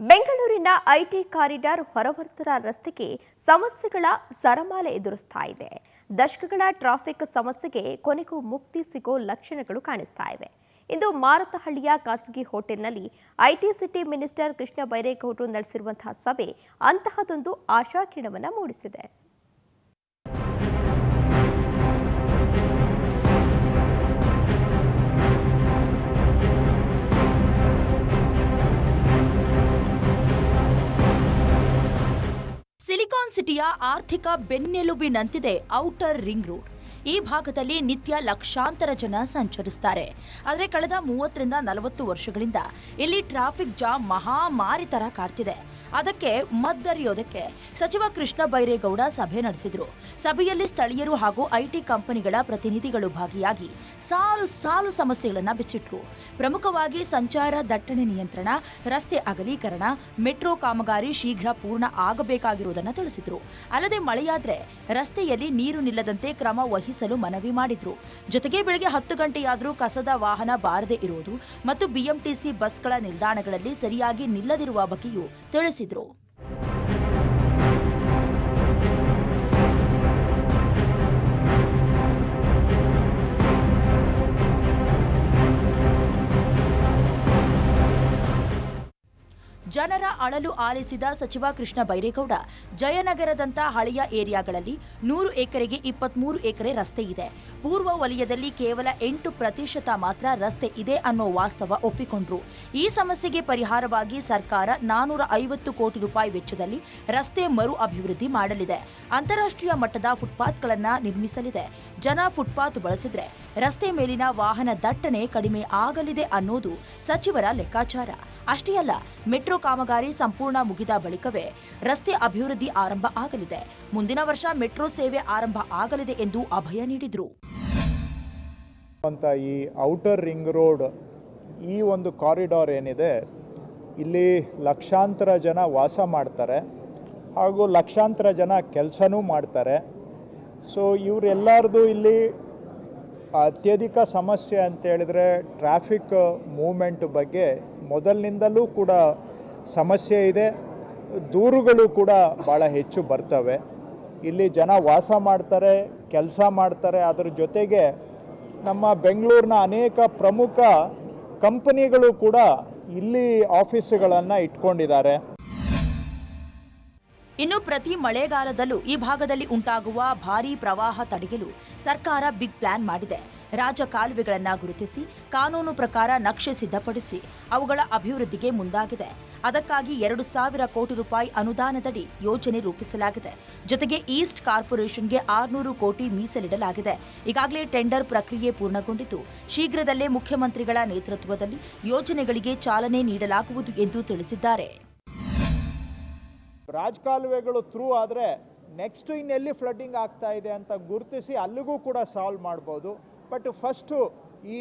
ಬೆಂಗಳೂರಿನ IT corridor ಹೊರವರ್ತುಲ ರಸ್ತೆಗೆ ಸಮಸ್ಯೆಗಳ ಸರಮಾಲೆ ಎದುರಿಸ್ತಾ ಇದೆ. ದಶಕಗಳ ಟ್ರಾಫಿಕ್ ಸಮಸ್ಯೆಗೆ ಕೊನೆಗೂ ಮುಕ್ತಿ ಸಿಗೋ ಲಕ್ಷಣಗಳು ಕಾಣಿಸ್ತಾ ಇವೆ. ಇಂದು ಮಾರತಹಳ್ಳಿಯ ಖಾಸಗಿ ಹೋಟೆಲ್ನಲ್ಲಿ ಐಟಿ ಸಿಟಿ ಮಿನಿಸ್ಟರ್ ಕೃಷ್ಣ ಬೈರೇಗೌಡರು ನಡೆಸಿರುವಂತಹ ಸಭೆ ಅಂತಹದೊಂದು ಆಶಾಕಿರಣವನ್ನು ಮೂಡಿಸಿದೆ. ಸಿಲಿಕಾನ್ ಸಿಟಿಯ ಆರ್ಥಿಕ ಬೆನ್ನೆಲುಬಿನಂತಿದೆ ಔಟರ್ ರಿಂಗ್ ರೋಡ್. ಈ ಭಾಗದಲ್ಲಿ ನಿತ್ಯ ಲಕ್ಷಾಂತರ ಜನ ಸಂಚರಿಸುತ್ತಾರೆ. ಆದರೆ ಕಳೆದ 30 ರಿಂದ 40 ವರ್ಷಗಳಿಂದ ಇಲ್ಲಿ ಟ್ರಾಫಿಕ್ ಜಾಮ್ ಮಹಾಮಾರಿ ತರ ಕಾಡ್ತಿದೆ. ಅದಕ್ಕೆ ಮದ್ದರಿಯೋದಕ್ಕೆ ಸಚಿವ ಕೃಷ್ಣ ಬೈರೇಗೌಡ ಸಭೆ ನಡೆಸಿದ್ರು. ಸಭೆಯಲ್ಲಿ ಸ್ಥಳೀಯರು ಹಾಗೂ ಐಟಿ ಕಂಪನಿಗಳ ಪ್ರತಿನಿಧಿಗಳು ಭಾಗಿಯಾಗಿ ಸಾಲು ಸಮಸ್ಯೆಗಳನ್ನು ಬಿಚ್ಚಿಟ್ರು. ಪ್ರಮುಖವಾಗಿ ಸಂಚಾರ ದಟ್ಟಣೆ ನಿಯಂತ್ರಣ, ರಸ್ತೆ ಅಗಲೀಕರಣ, ಮೆಟ್ರೋ ಕಾಮಗಾರಿ ಶೀಘ್ರ ಪೂರ್ಣ ಆಗಬೇಕಾಗಿರುವುದನ್ನು ತಿಳಿಸಿದ್ರು. ಅಲ್ಲದೆ ಮಳೆಯಾದ್ರೆ ರಸ್ತೆಯಲ್ಲಿ ನೀರು ನಿಲ್ಲದಂತೆ ಕ್ರಮ ವಹಿಸಲು ಮನವಿ ಮಾಡಿದ್ರು. ಜೊತೆಗೆ ಬೆಳಗ್ಗೆ 10 ಗಂಟೆಯಾದರೂ ಕಸದ ವಾಹನ ಬಾರದೆ ಇರುವುದು ಮತ್ತು ಬಿಎಂಟಿಸಿ ಬಸ್ಗಳ ನಿಲ್ದಾಣಗಳಲ್ಲಿ ಸರಿಯಾಗಿ ನಿಲ್ಲದಿರುವ ಬಗ್ಗೆಯೂ ತಿಳಿಸಿದ್ರು. ಜನರ ಅಳಲು ಆಲಿಸಿದ ಸಚಿವ ಕೃಷ್ಣ ಬೈರೇಗೌಡ, ಜಯನಗರದಂಥ ಹಳೆಯ ಏರಿಯಾಗಳಲ್ಲಿ 100 ಎಕರೆಗೆ 23 ಎಕರೆ ರಸ್ತೆ ಇದೆ. ಪೂರ್ವ ವಲಯದಲ್ಲಿ ಕೇವಲ 8% ಮಾತ್ರ ರಸ್ತೆ ಇದೆ ಅನ್ನೋ ವಾಸ್ತವ ಒಪ್ಪಿಕೊಂಡ್ರು. ಈ ಸಮಸ್ಯೆಗೆ ಪರಿಹಾರವಾಗಿ ಸರ್ಕಾರ 450 ಕೋಟಿ ರೂಪಾಯಿ ವೆಚ್ಚದಲ್ಲಿ ರಸ್ತೆ ಮರು ಅಭಿವೃದ್ಧಿ ಮಾಡಲಿದೆ. ಅಂತಾರಾಷ್ಟ್ರೀಯ ಮಟ್ಟದ ಫುಟ್ಪಾತ್ಗಳನ್ನು ನಿರ್ಮಿಸಲಿದೆ. ಜನ ಫುಟ್ಪಾತ್ ಬಳಸಿದ್ರೆ ರಸ್ತೆ ಮೇಲಿನ ವಾಹನ ದಟ್ಟಣೆ ಕಡಿಮೆ ಆಗಲಿದೆ ಅನ್ನೋದು ಸಚಿವರ ಲೆಕ್ಕಾಚಾರ. ಅಷ್ಟೇ ಅಲ್ಲ, ಮೆಟ್ರೋ ಕಾಮಗಾರಿ ಸಂಪೂರ್ಣ ಮುಗಿದ ಬಳಿಕವೇ ರಸ್ತೆ ಅಭಿವೃದ್ಧಿ ಆರಂಭ ಆಗಲಿದೆ. ಮುಂದಿನ ವರ್ಷ ಮೆಟ್ರೋ ಸೇವೆ ಆರಂಭ ಆಗಲಿದೆ ಎಂದು ಅಭಯ ನೀಡಿದರು. ಈ ಔಟರ್ ರಿಂಗ್ ರೋಡ್ ಈ ಒಂದು ಕಾರಿಡಾರ್ ಏನಿದೆ, ಇಲ್ಲಿ ಲಕ್ಷಾಂತರ ಜನ ವಾಸ ಮಾಡ್ತಾರೆ ಹಾಗೂ ಲಕ್ಷಾಂತರ ಜನ ಕೆಲಸನೂ ಮಾಡ್ತಾರೆ. ಸೊ ಇವರೆಲ್ಲರದು ಇಲ್ಲಿ ಅತ್ಯಧಿಕ ಸಮಸ್ಯೆ ಅಂತ ಹೇಳಿದ್ರೆ ಟ್ರಾಫಿಕ್ ಮೂವ್ಮೆಂಟ್ ಬಗ್ಗೆ ಮೊದಲಿನಿಂದಲೂ ಕೂಡ ಸಮಸ್ಯೆ ಇದೆ. ದೂರುಗಳು ಕೂಡ ಭಾಳ ಹೆಚ್ಚು ಬರ್ತವೆ. ಇಲ್ಲಿ ಜನ ವಾಸ ಮಾಡ್ತಾರೆ, ಕೆಲಸ ಮಾಡ್ತಾರೆ. ಅದರ ಜೊತೆಗೆ ನಮ್ಮ ಬೆಂಗಳೂರಿನ ಅನೇಕ ಪ್ರಮುಖ ಕಂಪನಿಗಳು ಕೂಡ ಇಲ್ಲಿ ಆಫೀಸುಗಳನ್ನು ಇಟ್ಕೊಂಡಿದ್ದಾರೆ. ಇನ್ನು ಪ್ರತಿ ಮಳೆಗಾಲದಲ್ಲೂ ಈ ಭಾಗದಲ್ಲಿ ಉಂಟಾಗುವ ಭಾರೀ ಪ್ರವಾಹ ತಡೆಯಲು ಸರ್ಕಾರ ಬಿಗ್ ಪ್ಲಾನ್ ಮಾಡಿದೆ. ರಾಜಕಾಲುವೆಗಳನ್ನು ಗುರುತಿಸಿ ಕಾನೂನು ಪ್ರಕಾರ ನಕ್ಷೆ ಸಿದ್ಧಪಡಿಸಿ ಅವುಗಳ ಅಭಿವೃದ್ಧಿಗೆ ಮುಂದಾಗಿದೆ. ಅದಕ್ಕಾಗಿ 2,000 ಕೋಟಿ ರೂಪಾಯಿ ಅನುದಾನದಡಿ ಯೋಜನೆ ರೂಪಿಸಲಾಗಿದೆ. ಜೊತೆಗೆ ಈಸ್ಟ್ ಕಾರ್ಪೊರೇಷನ್ಗೆ 600 ಕೋಟಿ ಮೀಸಲಿಡಲಾಗಿದೆ. ಈಗಾಗಲೇ ಟೆಂಡರ್ ಪ್ರಕ್ರಿಯೆ ಪೂರ್ಣಗೊಂಡಿದ್ದು ಶೀಘ್ರದಲ್ಲೇ ಮುಖ್ಯಮಂತ್ರಿಗಳ ನೇತೃತ್ವದಲ್ಲಿ ಯೋಜನೆಗಳಿಗೆ ಚಾಲನೆ ನೀಡಲಾಗುವುದು ಎಂದು ತಿಳಿಸಿದ್ದಾರೆ. ರಾಜಕಾಲುವೆಗಳು ಥ್ರೂ ಆದರೆ ನೆಕ್ಸ್ಟ್ ಇನ್ನೆಲ್ಲಿ ಫ್ಲಡ್ಡಿಂಗ್ ಆಗ್ತಾ ಇದೆ ಅಂತ ಗುರುತಿಸಿ ಅಲ್ಲಿಗೂ ಕೂಡ ಸಾಲ್ವ್ ಮಾಡ್ಬೋದು. ಬಟ್ ಫಸ್ಟು ಈ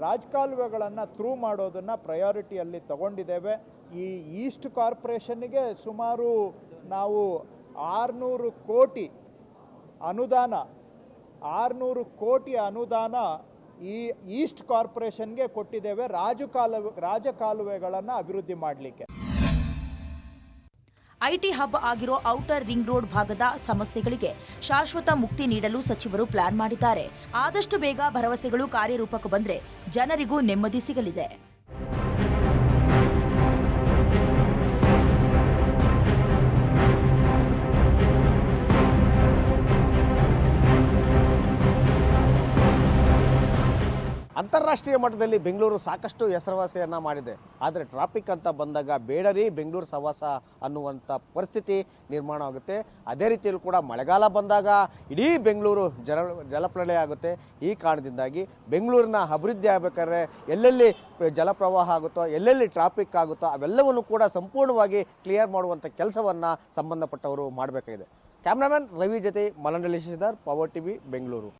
ರಾಜಕಾಲುವೆಗಳನ್ನು ಥ್ರೂ ಮಾಡೋದನ್ನು ಪ್ರಯಾರಿಟಿಯಲ್ಲಿ ತಗೊಂಡಿದ್ದೇವೆ. ಈ ಈಸ್ಟ್ ಕಾರ್ಪೊರೇಷನ್ನಿಗೆ ಸುಮಾರು ನಾವು 600 ಕೋಟಿ ಅನುದಾನ ಈ ಈಸ್ಟ್ ಕಾರ್ಪೊರೇಷನ್ಗೆ ಕೊಟ್ಟಿದ್ದೇವೆ ರಾಜಕಾಲುವೆಗಳನ್ನು ಅಭಿವೃದ್ಧಿ ಮಾಡಲಿಕ್ಕೆ. ಐಟಿ ಹಬ್ ಆಗಿರೋ ಔಟರ್ ರಿಂಗ್ ರೋಡ್ ಭಾಗದ ಸಮಸ್ಯೆಗಳಿಗೆ ಶಾಶ್ವತ ಮುಕ್ತಿ ನೀಡಲು ಸಚಿವರು ಪ್ಲಾನ್ ಮಾಡಿದ್ದಾರೆ. ಆದಷ್ಟು ಬೇಗ ಭರವಸೆಗಳು ಕಾರ್ಯರೂಪಕ್ಕೆ ಬಂದರೆ ಜನರಿಗೂ ನೆಮ್ಮದಿ ಸಿಗಲಿದೆ. ಅಂತಾರಾಷ್ಟ್ರೀಯ ಮಟ್ಟದಲ್ಲಿ ಬೆಂಗಳೂರು ಸಾಕಷ್ಟು ಹೆಸರುವಾಸಿಯನ್ನು ಮಾಡಿದೆ. ಆದರೆ ಟ್ರಾಫಿಕ್ ಅಂತ ಬಂದಾಗ ಬೇಡರಿ ಬೆಂಗಳೂರು ಸಹವಾಸ ಅನ್ನುವಂಥ ಪರಿಸ್ಥಿತಿ ನಿರ್ಮಾಣ ಆಗುತ್ತೆ. ಅದೇ ರೀತಿಯಲ್ಲೂ ಕೂಡ ಮಳೆಗಾಲ ಬಂದಾಗ ಇಡೀ ಬೆಂಗಳೂರು ಜಲಪ್ರಳಯ ಆಗುತ್ತೆ. ಈ ಕಾರಣದಿಂದಾಗಿ ಬೆಂಗಳೂರಿನ ಅಭಿವೃದ್ಧಿ ಆಗಬೇಕಾದ್ರೆ ಎಲ್ಲೆಲ್ಲಿ ಜಲಪ್ರವಾಹ ಆಗುತ್ತೋ, ಎಲ್ಲೆಲ್ಲಿ ಟ್ರಾಫಿಕ್ ಆಗುತ್ತೋ ಅವೆಲ್ಲವನ್ನು ಕೂಡ ಸಂಪೂರ್ಣವಾಗಿ ಕ್ಲಿಯರ್ ಮಾಡುವಂಥ ಕೆಲಸವನ್ನು ಸಂಬಂಧಪಟ್ಟವರು ಮಾಡಬೇಕಾಗಿದೆ. ಕ್ಯಾಮ್ರಾಮನ್ ರವಿ ಜೊತೆ ಮಲಂಡಳಿ ಶ್ರೀಧರ್, ಪವರ್ ಟಿವಿ, ಬೆಂಗಳೂರು.